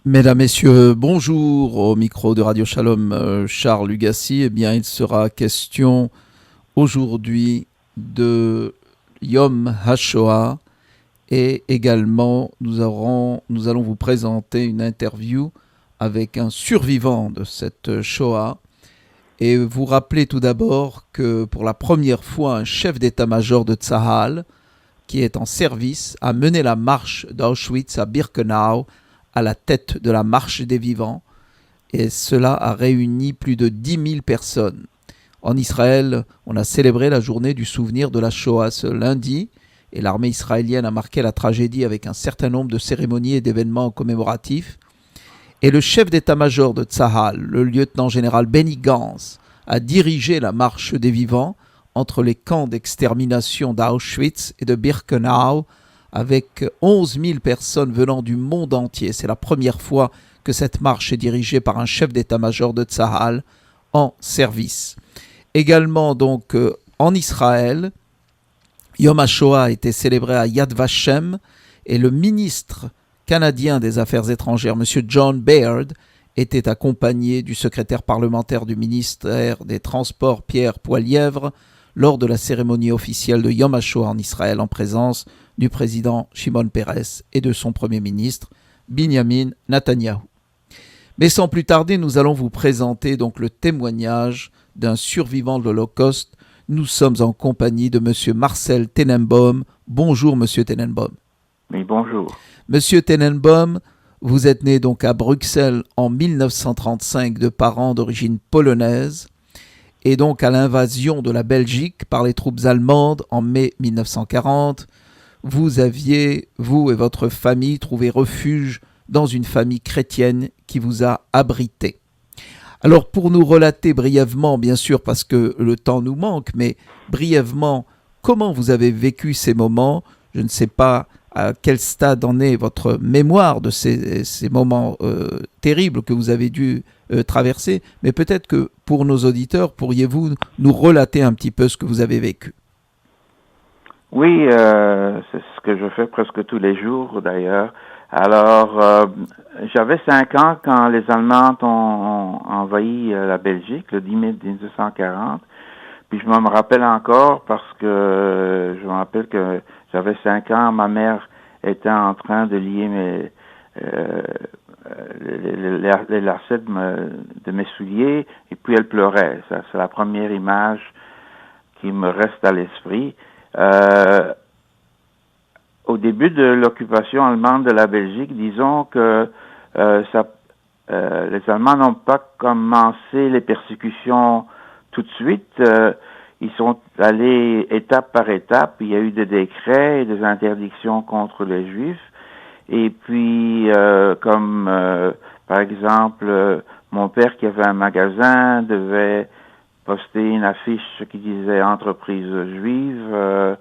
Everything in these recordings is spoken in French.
Mesdames, Messieurs, bonjour. Au micro de Radio Shalom, Charles Lugassi. Eh bien, il sera question aujourd'hui de Yom HaShoah et également nous allons vous présenter une interview avec un survivant de cette Shoah et vous rappeler tout d'abord que pour la première fois, un chef d'état-major de Tzahal qui est en service a mené la marche d'Auschwitz à Birkenau à la tête de la marche des vivants et cela a réuni plus de 10 000 personnes. En Israël, on a célébré la journée du souvenir de la Shoah ce lundi et l'armée israélienne a marqué la tragédie avec un certain nombre de cérémonies et d'événements commémoratifs. Et le chef d'état-major de Tzahal, le lieutenant-général Benny Gantz, a dirigé la marche des vivants entre les camps d'extermination d'Auschwitz et de Birkenau avec 11 000 personnes venant du monde entier. C'est la première fois que cette marche est dirigée par un chef d'état-major de Tzahal en service. Également donc en Israël, Yom HaShoah a été célébré à Yad Vashem et le ministre canadien des Affaires étrangères, M. John Baird, était accompagné du secrétaire parlementaire du ministère des Transports, Pierre Poilièvre, lors de la cérémonie officielle de Yom HaShoah en Israël en présence du président Shimon Peres et de son premier ministre, Binyamin Netanyahou. Mais sans plus tarder, nous allons vous présenter donc le témoignage d'un survivant de l'Holocauste. Nous sommes en compagnie de M. Marcel Tenenbaum. Bonjour M. Tenenbaum. Oui, bonjour. Monsieur Tenenbaum, vous êtes né donc à Bruxelles en 1935 de parents d'origine polonaise et donc à l'invasion de la Belgique par les troupes allemandes en mai 1940. Vous aviez, vous et votre famille, trouvé refuge dans une famille chrétienne qui vous a abrité. Alors pour nous relater brièvement, bien sûr, parce que le temps nous manque, mais brièvement, comment vous avez vécu ces moments? Je ne sais pas à quel stade en est votre mémoire de ces moments terribles que vous avez dû traverser, mais peut-être que pour nos auditeurs, pourriez-vous nous relater un petit peu ce que vous avez vécu? Oui, c'est ce que je fais presque tous les jours d'ailleurs. Alors, j'avais 5 ans quand les Allemands ont envahi la Belgique le 10 mai 1940. Puis je me rappelle encore parce que je me rappelle que j'avais 5 ans, ma mère était en train de lier euh, les lacets de mes souliers et puis elle pleurait. Ça, c'est la première image qui me reste à l'esprit. Euh, Au début de l'occupation allemande de la Belgique, disons que les Allemands n'ont pas commencé les persécutions tout de suite. Ils sont allés étape par étape. Il y a eu des décrets et des interdictions contre les Juifs. Et puis, par exemple, mon père qui avait un magasin devait poster une affiche qui disait entreprise juive.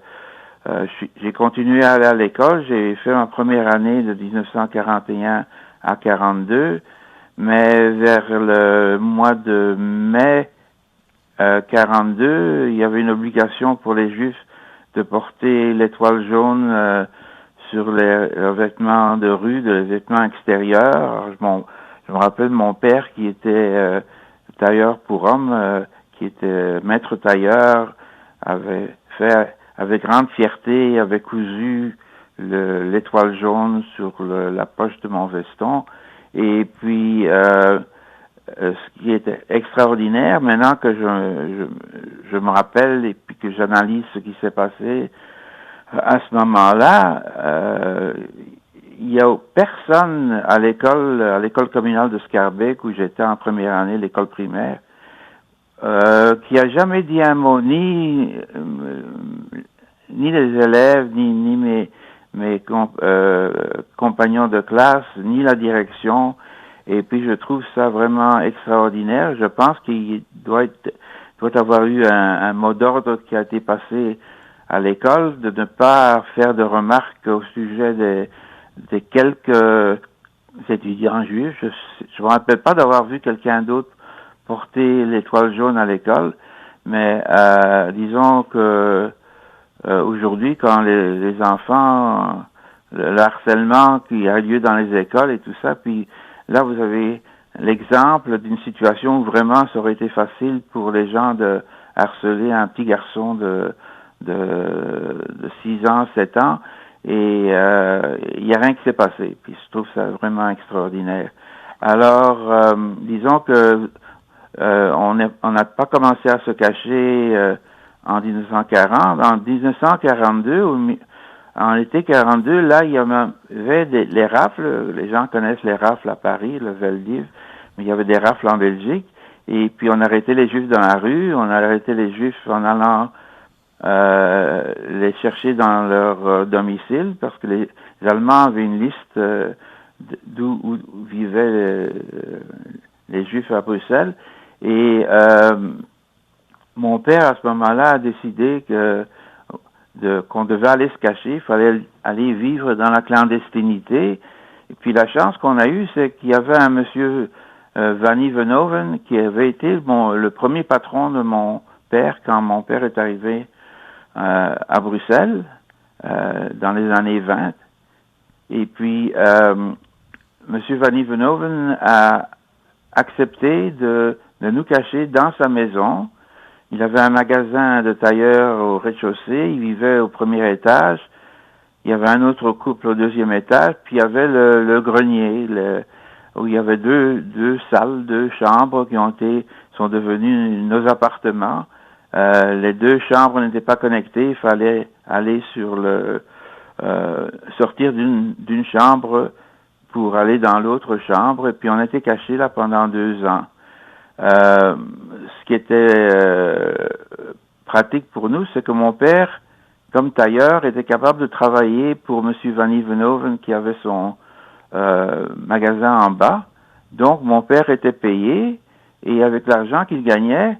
J'ai continué à aller à l'école. J'ai fait ma première année de 1941 à 42, mais vers le mois de mai 42, il y avait une obligation pour les Juifs de porter l'étoile jaune sur leurs vêtements de rue, les vêtements extérieurs. Alors, je me rappelle mon père qui était tailleur pour hommes, qui était maître tailleur, avait fait avec grande fierté, avait cousu l'étoile jaune sur la poche de mon veston. Et puis, ce qui était extraordinaire, maintenant que je me rappelle et puis que j'analyse ce qui s'est passé à ce moment-là, il y a personne à l'école communale de Scarbeck où j'étais en première année, l'école primaire, qui a jamais dit un mot, ni les élèves, ni mes compagnons de classe, ni la direction. Et puis je trouve ça vraiment extraordinaire. Je pense qu'il doit avoir eu un mot d'ordre qui a été passé à l'école de ne pas faire de remarques au sujet des quelques étudiants juifs. Je me rappelle pas d'avoir vu quelqu'un d'autre porter l'étoile jaune à l'école, mais disons que aujourd'hui, quand les enfants, le harcèlement qui a lieu dans les écoles et tout ça, puis là, vous avez l'exemple d'une situation où vraiment ça aurait été facile pour les gens de harceler un petit garçon de 6 ans, 7 ans, et il n'y a rien qui s'est passé. Puis je trouve ça vraiment extraordinaire. Alors, disons que on n'a pas commencé à se cacher en 1940. En 1942, en été 42, là, il y avait les rafles. Les gens connaissent les rafles à Paris, le Veldiv, mais il y avait des rafles en Belgique. Et puis, on arrêtait les Juifs dans la rue, on arrêtait les Juifs en allant les chercher dans leur domicile, parce que les Allemands avaient une liste où vivaient les Juifs à Bruxelles. Et mon père, à ce moment-là, a décidé qu'on devait aller se cacher, il fallait aller vivre dans la clandestinité. Et puis la chance qu'on a eue, c'est qu'il y avait un monsieur Vanny Venoven qui avait été le premier patron de mon père quand mon père est arrivé à Bruxelles dans les années 20. Et puis monsieur Vanny Venoven a accepté de nous cacher dans sa maison. Il avait un magasin de tailleur au rez-de-chaussée, il vivait au premier étage, il y avait un autre couple au deuxième étage, puis il y avait le grenier, où il y avait deux salles, 2 chambres qui sont devenues nos appartements. Les 2 chambres n'étaient pas connectées, il fallait aller sortir d'une chambre pour aller dans l'autre chambre, et puis on était cachés là pendant 2 ans. Ce qui était pratique pour nous, c'est que mon père, comme tailleur, était capable de travailler pour M. Vanny Venoven qui avait son magasin en bas. Donc, mon père était payé et avec l'argent qu'il gagnait,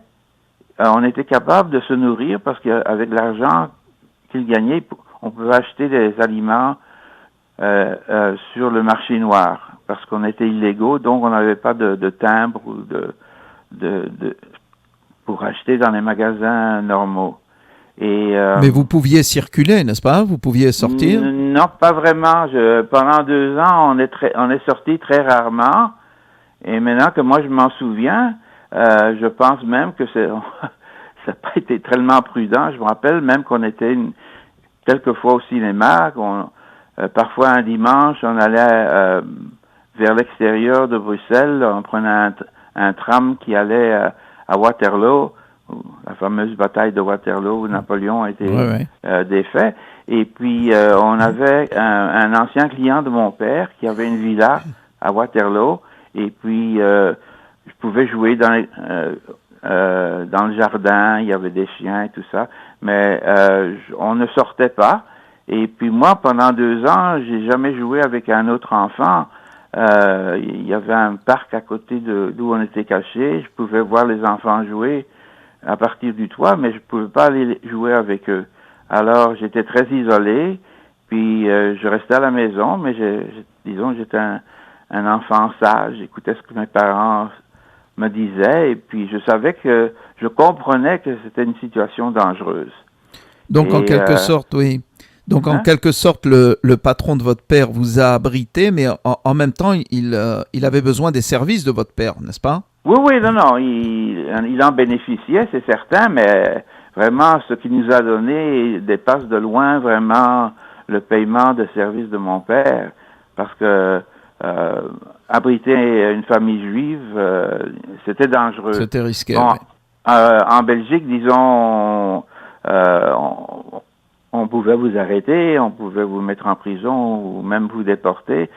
on était capable de se nourrir parce qu'avec l'argent qu'il gagnait, on pouvait acheter des aliments sur le marché noir parce qu'on était illégaux, donc on n'avait pas de timbre ou pour acheter dans les magasins normaux. Et, mais vous pouviez circuler, n'est-ce pas? Vous pouviez sortir? Non, pas vraiment. Pendant 2 ans, on est sorti très rarement. Et maintenant que moi je m'en souviens, je pense même que ça n'a pas été tellement prudent. Je me rappelle même qu'on était quelques fois au cinéma. Parfois un dimanche, on allait vers l'extérieur de Bruxelles. On prenait un tram qui allait à Waterloo, la fameuse bataille de Waterloo où Napoléon a été défait. Et puis, on avait un ancien client de mon père qui avait une villa à Waterloo. Et puis, je pouvais jouer dans le jardin, il y avait des chiens et tout ça. Mais on ne sortait pas. Et puis moi, pendant 2 ans, j'ai jamais joué avec un autre enfant. Il y avait un parc à côté d'où on était caché. Je pouvais voir les enfants jouer à partir du toit, mais je pouvais pas aller jouer avec eux. Alors, j'étais très isolé, puis je restais à la maison, mais disons, j'étais un enfant sage. J'écoutais ce que mes parents me disaient, et puis je savais je comprenais que c'était une situation dangereuse. Donc, en quelque sorte, oui. Donc, en quelque sorte, le patron de votre père vous a abrité, mais en même temps, il avait besoin des services de votre père, n'est-ce pas? Oui, non, il en bénéficiait, c'est certain, mais vraiment, ce qu'il nous a donné dépasse de loin vraiment le paiement de services de mon père, parce que abriter une famille juive, c'était dangereux. C'était risqué, bon, oui. En Belgique, disons, on pouvait vous arrêter, on pouvait vous mettre en prison ou même vous déporter.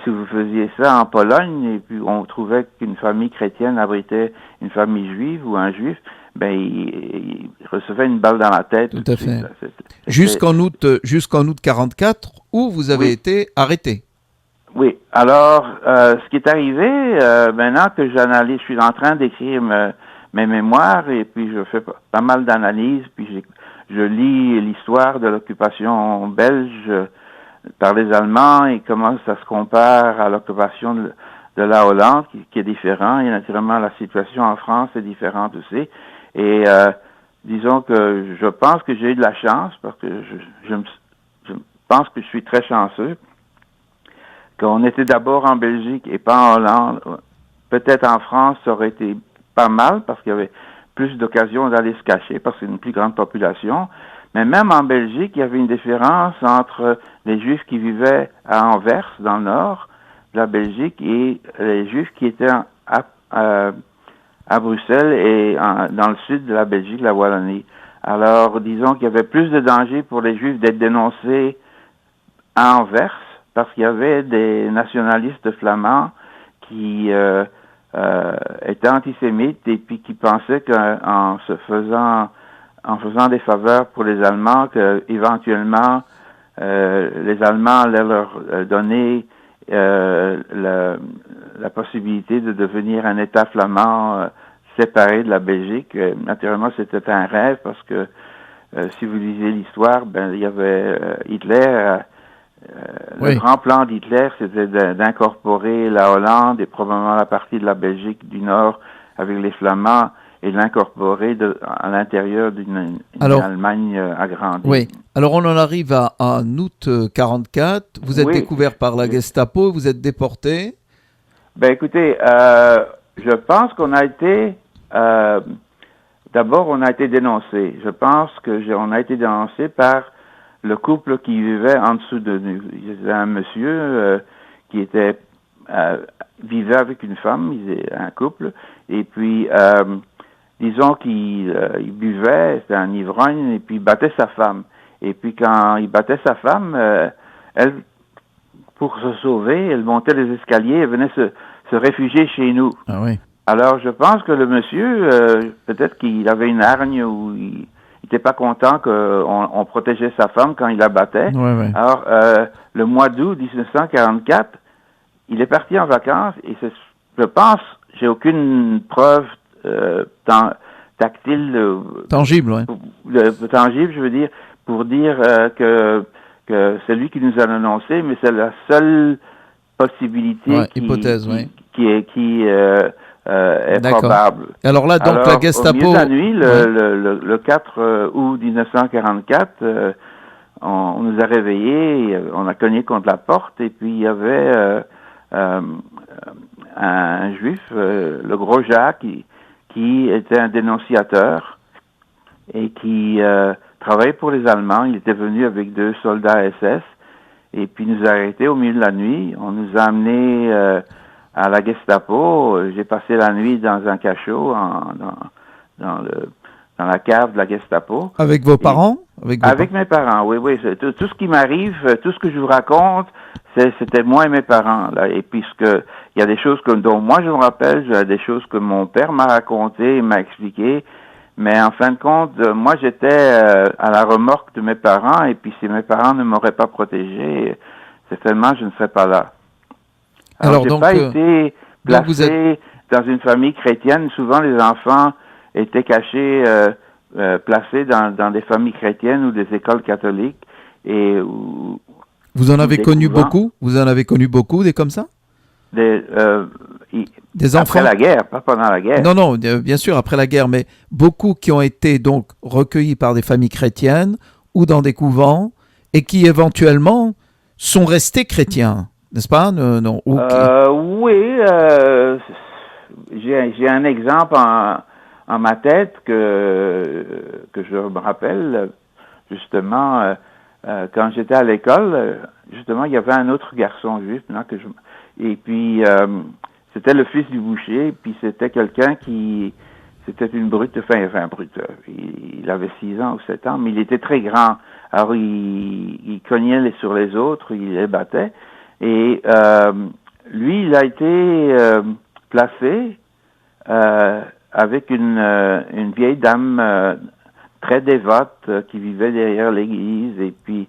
Si vous faisiez ça en Pologne et puis on trouvait qu'une famille chrétienne abritait une famille juive ou un juif, ben il recevait une balle dans la tête. Tout à fait. Jusqu'en août 44, où vous avez été arrêté. Oui. Alors, ce qui est arrivé, maintenant que j'analyse, je suis en train d'écrire mes mémoires et puis je fais pas mal d'analyses, puis je lis l'histoire de l'occupation belge par les Allemands et comment ça se compare à l'occupation de la Hollande, qui est différent. Et naturellement, la situation en France est différente aussi. Et disons que je pense que j'ai eu de la chance, parce que je pense que je suis très chanceux, qu'on était d'abord en Belgique et pas en Hollande. Peut-être en France, ça aurait été pas mal parce qu'il y avait plus d'occasions d'aller se cacher parce que c'est une plus grande population. Mais même en Belgique, il y avait une différence entre les Juifs qui vivaient à Anvers, dans le nord de la Belgique, et les Juifs qui étaient à Bruxelles et dans le sud de la Belgique, la Wallonie. Alors, disons qu'il y avait plus de danger pour les Juifs d'être dénoncés à Anvers parce qu'il y avait des nationalistes flamands qui étaient antisémites et puis qui pensaient qu'en faisant des faveurs pour les Allemands, qu'éventuellement les Allemands allaient leur donner la possibilité de devenir un État flamand séparé de la Belgique. Naturellement, c'était un rêve parce que si vous lisez l'histoire, il y avait Hitler. Le grand plan d'Hitler, c'était d'incorporer la Hollande et probablement la partie de la Belgique du Nord avec les Flamands et de l'incorporer à l'intérieur d'une Allemagne agrandie. Oui. Alors on en arrive en août 44. Vous êtes découvert par la Gestapo, vous êtes déporté. Ben écoutez, je pense qu'on a été d'abord on a été dénoncé. Je pense on a été dénoncé par le couple qui vivait en dessous de nous. C'était un monsieur qui vivait avec une femme, un couple, et puis disons qu'il buvait, c'était un ivrogne, et puis il battait sa femme. Et puis quand il battait sa femme, elle, pour se sauver, elle montait les escaliers et venait se réfugier chez nous. Ah oui. Alors je pense que le monsieur, peut-être qu'il avait une hargne ou il n'était pas content qu'on protégeait sa femme quand il la battait. Ouais. Alors, le mois d'août 1944, il est parti en vacances et je pense, j'ai aucune preuve tactile. Tangible, oui. Tangible, je veux dire, pour dire que c'est lui qui nous a annoncé, mais c'est la seule possibilité hypothèse, qui est probable. Alors là, donc la Gestapo... Au milieu de la nuit, le 4 août 1944, on nous a réveillés, on a cogné contre la porte, et puis il y avait un juif, le gros Jacques, qui était un dénonciateur et qui travaillait pour les Allemands. Il était venu avec 2 soldats SS, et puis nous a arrêtés au milieu de la nuit. On nous a amenés à la Gestapo. J'ai passé la nuit dans un cachot dans la cave de la Gestapo. Avec vos parents? Avec mes parents, oui. Tout ce qui m'arrive, tout ce que je vous raconte, c'était moi et mes parents. Là. Et puisque il y a des choses dont moi je me rappelle, il y a des choses que mon père m'a racontées et m'a expliquées. Mais en fin de compte, moi j'étais à la remorque de mes parents, et puis si mes parents ne m'auraient pas protégé, certainement je ne serais pas là. Alors j'ai pas été placé dans une famille chrétienne. Souvent les enfants étaient cachés, placés dans des familles chrétiennes ou des écoles catholiques. Vous en avez connu beaucoup? Vous en avez connu beaucoup des comme ça? Des enfants? Après la guerre, pas pendant la guerre. Non, bien sûr, après la guerre, mais beaucoup qui ont été donc recueillis par des familles chrétiennes ou dans des couvents et qui éventuellement sont restés chrétiens, n'est-ce pas? Non. Oui, j'ai un exemple en ma tête que je me rappelle justement quand j'étais à l'école. Justement, il y avait un autre garçon juif et puis c'était le fils du boucher, puis c'était quelqu'un c'était une brute, brute. Il avait 6 ans ou 7 ans, mais il était très grand. Alors il cognait sur les autres, il les battait. Et lui, il a été placé avec une vieille dame très dévote qui vivait derrière l'église, et puis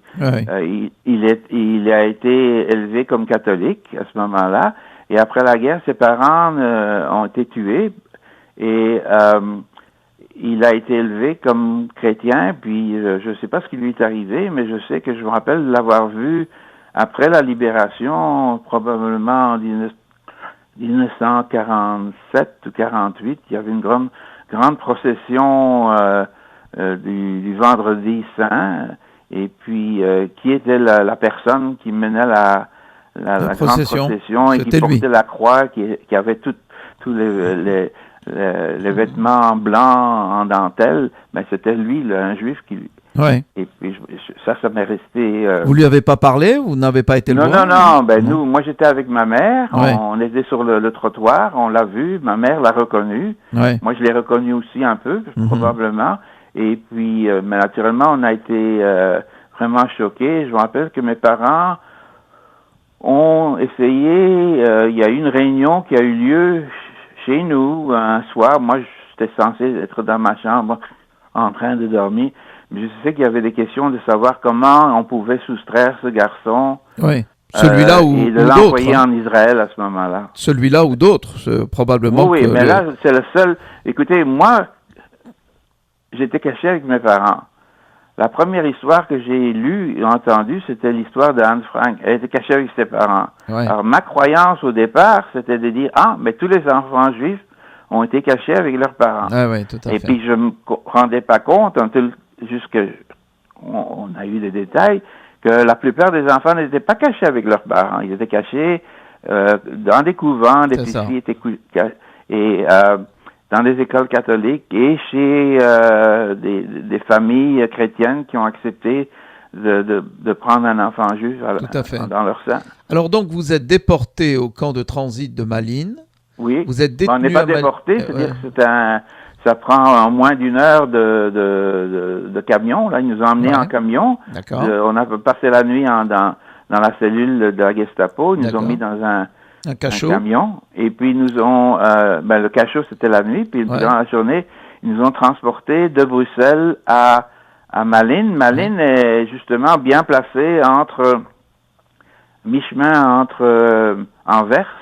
il a été élevé comme catholique à ce moment-là. Et après la guerre, ses parents ont été tués, et il a été élevé comme chrétien. Puis je ne sais pas ce qui lui est arrivé, mais je sais que je me rappelle l'avoir vu après la libération, probablement en 1947 ou 48. Il y avait une grande procession du Vendredi Saint, et puis qui était la personne qui menait la grande procession. procession, et qui C'était lui. portait la croix, qui avait tous les vêtements blancs en dentelle, mais c'était lui, un juif qui... Ouais. Et puis ça m'est resté... Vous lui avez pas parlé? Vous n'avez pas été le voir? Non, moi j'étais avec ma mère, Ouais. on était sur le trottoir, on l'a vu, ma mère l'a reconnu, Ouais. moi je l'ai reconnu aussi un peu, probablement, et puis mais naturellement on a été vraiment choqués. Je me rappelle que mes parents ont essayé, il y a eu une réunion qui a eu lieu chez nous un soir, moi j'étais censé être dans ma chambre en train de dormir, mais je sais qu'il y avait des questions de savoir comment on pouvait soustraire ce garçon. Oui. Celui-là ou et de d'autres. l'envoyer en Israël à ce moment-là. Celui-là ou d'autres, probablement. Oui, mais là, c'est le seul. Écoutez, moi, j'étais caché avec mes parents. La première histoire que j'ai lue et entendue, c'était l'histoire de Anne Frank. Elle était cachée avec ses parents. Ouais. Alors, ma croyance au départ, c'était de dire, mais tous les enfants juifs ont été cachés avec leurs parents. Ah oui, tout à fait. Et puis, je me rendais pas compte, on a eu des détails, que la plupart des enfants n'étaient pas cachés avec leurs parents. Ils étaient cachés dans des couvents, des petites filles étaient dans des écoles catholiques et chez des familles chrétiennes qui ont accepté de prendre un enfant juif dans leur sein. Alors donc, vous êtes déporté au camp de transit de Malines. Oui, vous êtes détenu on n'est pas déporté, c'est-à-dire que ça prend moins d'une heure de camion. Là, ils nous ont emmenés en camion. D'accord. On a passé la nuit dans la cellule de la Gestapo. Ils nous ont mis dans un camion. Et puis, ils nous ont... le cachot, c'était la nuit. Puis, dans la journée, ils nous ont transportés de Bruxelles à Malines. Malines est justement bien placée mi-chemin entre Anvers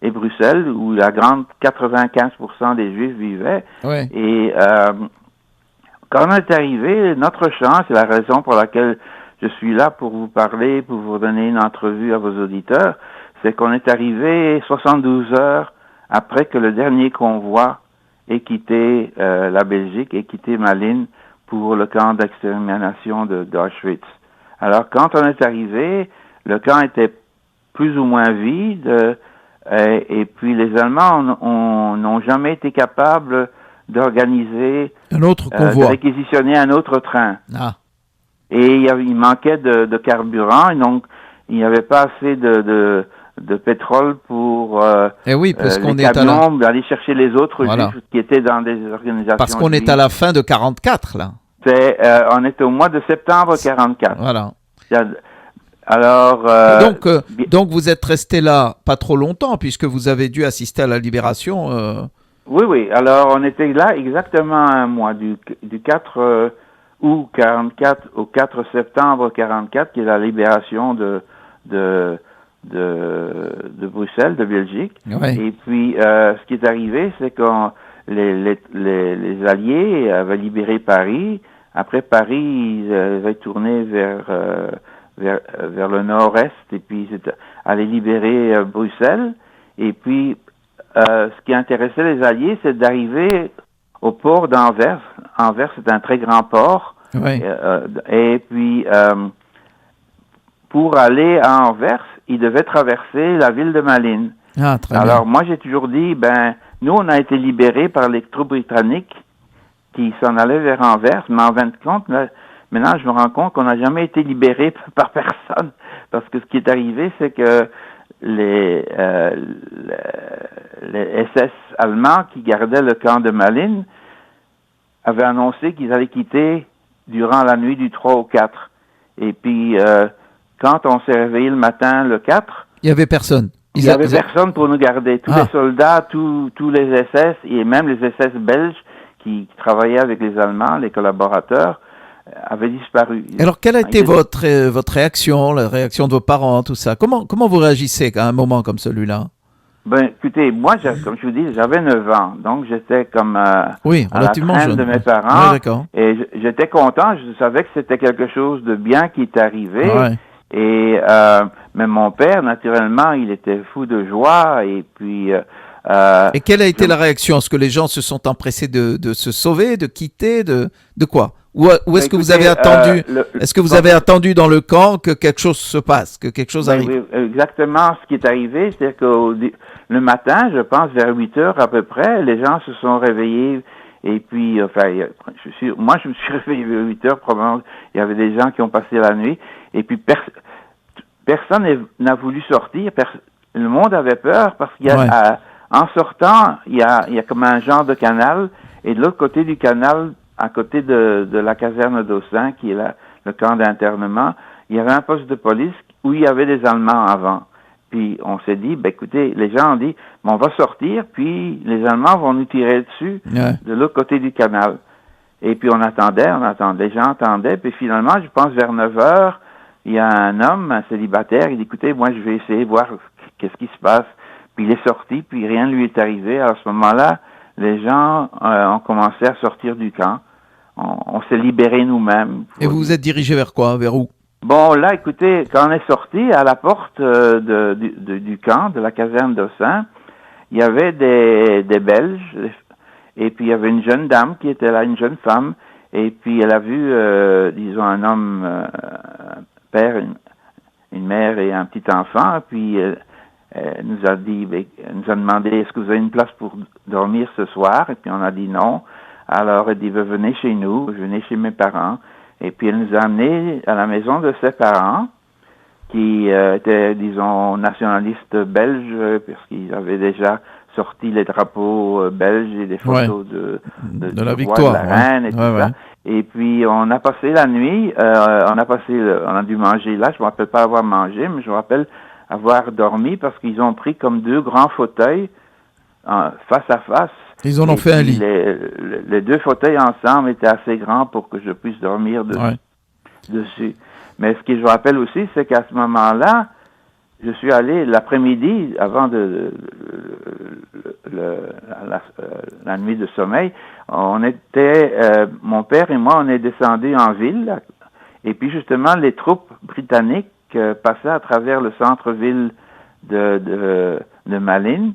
et Bruxelles, où la grande 95% des Juifs vivaient. Ouais. Et quand on est arrivé, notre chance, c'est la raison pour laquelle je suis là pour vous parler, pour vous donner une entrevue à vos auditeurs, c'est qu'on est arrivé 72 heures après que le dernier convoi ait quitté la Belgique, ait quitté Malines pour le camp d'extermination d'Auschwitz. Alors, quand on est arrivé, le camp était plus ou moins vide, et puis les Allemands n'ont jamais été capables d'organiser un autre convoi, de réquisitionner un autre train. Ah. Et il manquait de carburant, et donc il n'y avait pas assez de pétrole pour parce qu'on les est camions d'aller chercher les autres juifs qui étaient dans des organisations. Parce qu'on est à la fin de 44 là. On est au mois de septembre 44. Voilà. Alors, donc vous êtes resté là pas trop longtemps puisque vous avez dû assister à la libération. Oui. Alors on était là exactement un mois, du 4 août 44 au 4 septembre 44, qui est la libération de Bruxelles, de Belgique. Ouais. Et puis ce qui est arrivé, c'est que les Alliés avaient libéré Paris. Après Paris, ils avaient tourné vers le nord-est, et puis ils allaient libérer Bruxelles. Et puis, ce qui intéressait les Alliés, c'est d'arriver au port d'Anvers. Anvers, c'est un très grand port. Ouais. Et puis, pour aller à Anvers, ils devaient traverser la ville de Malines. Ah, très Alors, bien. moi, j'ai toujours dit, nous, on a été libérés par les troupes britanniques qui s'en allaient vers Anvers, mais en fin de compte, là, maintenant, je me rends compte qu'on n'a jamais été libéré par personne, parce que ce qui est arrivé, c'est que les SS allemands qui gardaient le camp de Malines avaient annoncé qu'ils allaient quitter durant la nuit du 3 au 4. Et puis, quand on s'est réveillé le matin, le 4... Il n'y avait personne. Il n'y avait personne pour nous garder. Tous les soldats, tous les SS, et même les SS belges qui travaillaient avec les Allemands, les collaborateurs, avaient disparu. Alors, quelle a été votre réaction, la réaction de vos parents, tout ça? Comment vous réagissez à un moment comme celui-là? Écoutez, moi, comme je vous dis, j'avais 9 ans, donc j'étais comme relativement à la traîne jeune de mes parents. Oui, d'accord. Et j'étais content, je savais que c'était quelque chose de bien qui était arrivé. Ouais. Et mais mon père, naturellement, il était fou de joie. Et puis. Et quelle a été la réaction? Est-ce que les gens se sont empressés de se sauver, de quitter, de quoi? Ou est-ce que vous avez attendu est-ce que vous avez attendu dans le camp que quelque chose se passe, que quelque chose arrive? Oui, exactement ce qui est arrivé, c'est-à-dire que le matin, je pense vers 8 heures à peu près, les gens se sont réveillés et puis, enfin, moi je me suis réveillé vers 8 heures, probablement il y avait des gens qui ont passé la nuit et puis personne n'a voulu sortir, le monde avait peur parce qu'il y a, en sortant, il y a comme un genre de canal et de l'autre côté du canal, à côté de la caserne d'Aussin, qui est le camp d'internement, il y avait un poste de police où il y avait des Allemands avant. Puis on s'est dit, écoutez, les gens ont dit, on va sortir, puis les Allemands vont nous tirer dessus de l'autre côté du canal. Et puis on attendait, les gens attendaient, puis finalement, je pense vers 9 heures, il y a un homme, un célibataire, il dit, écoutez, moi je vais essayer de voir qu'est-ce qui se passe. Puis il est sorti, puis rien ne lui est arrivé. Alors à ce moment-là, les gens ont commencé à sortir du camp. On s'est libérés nous-mêmes. Et vous vous êtes dirigé vers quoi? Vers où? Bon, là, écoutez, quand on est sorti à la porte du camp, de la caserne d'Aussin, il y avait des Belges, et puis il y avait une jeune dame qui était là, une jeune femme, et puis elle a vu, disons, un homme, un père, une mère et un petit enfant, puis elle nous a dit, elle nous a demandé, est-ce que vous avez une place pour dormir ce soir? Et puis on a dit non. Alors elle dit, venez chez nous, venez chez mes parents. Et puis elle nous a amenés à la maison de ses parents, qui étaient, disons, nationalistes belges, parce qu'ils avaient déjà sorti les drapeaux belges et des photos de la victoire, de la reine et tout ça. Et puis on a passé la nuit, on a dû manger là, je me rappelle pas avoir mangé, mais je me rappelle avoir dormi parce qu'ils ont pris comme deux grands fauteuils face à face. Ils en ont fait un lit. Les deux fauteuils ensemble étaient assez grands pour que je puisse dormir dessus. Mais ce que je rappelle aussi, c'est qu'à ce moment-là, je suis allé l'après-midi, avant la nuit de sommeil, mon père et moi, on est descendus en ville, et puis justement, les troupes britanniques passaient à travers le centre-ville de Malines,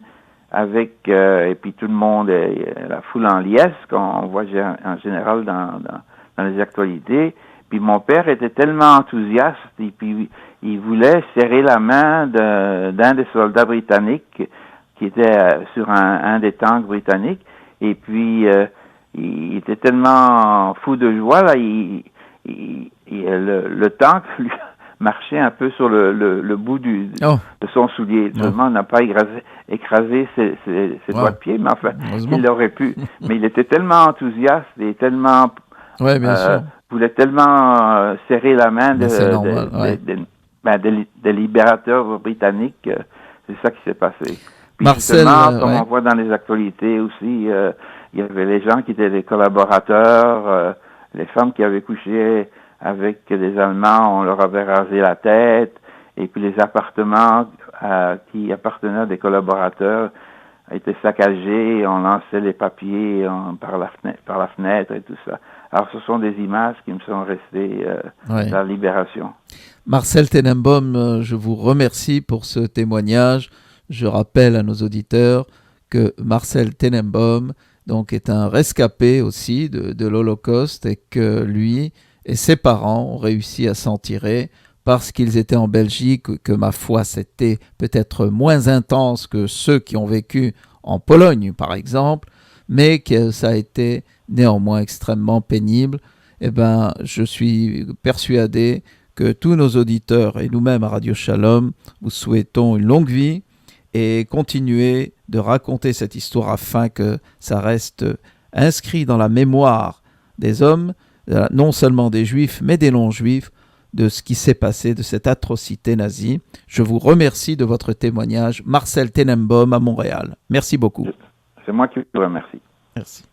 et puis tout le monde, la foule en liesse, qu'on voit en général dans les actualités. Puis mon père était tellement enthousiaste, et puis il voulait serrer la main d'un des soldats britanniques qui était sur un des tanks britanniques, et puis il était tellement fou de joie, là, le tank lui marchait un peu sur le bout de son soulier. Seulement, on n'a pas écrasé ses doigts de pied, mais enfin, il aurait pu. Mais il était tellement enthousiaste et tellement... voulait tellement serrer la main des libérateurs britanniques. C'est ça qui s'est passé. Puis Marcel, comme on voit dans les actualités aussi, il y avait les gens qui étaient des collaborateurs, les femmes qui avaient couché avec des Allemands, on leur avait rasé la tête, et puis les appartements qui appartenaient à des collaborateurs étaient saccagés, on lançait les papiers par la fenêtre et tout ça. Alors ce sont des images qui me sont restées de la libération. Marcel Tenenbaum, je vous remercie pour ce témoignage. Je rappelle à nos auditeurs que Marcel Tenenbaum donc, est un rescapé aussi de l'Holocauste et que lui et ses parents ont réussi à s'en tirer parce qu'ils étaient en Belgique, que ma foi c'était peut-être moins intense que ceux qui ont vécu en Pologne par exemple, mais que ça a été néanmoins extrêmement pénible. Eh bien, je suis persuadé que tous nos auditeurs et nous-mêmes à Radio Shalom vous souhaitons une longue vie et continuer de raconter cette histoire afin que ça reste inscrit dans la mémoire des hommes, non seulement des Juifs, mais des non-Juifs, de ce qui s'est passé, de cette atrocité nazie. Je vous remercie de votre témoignage. Marcel Tenenbaum à Montréal. Merci beaucoup. C'est moi qui vous remercie. Merci.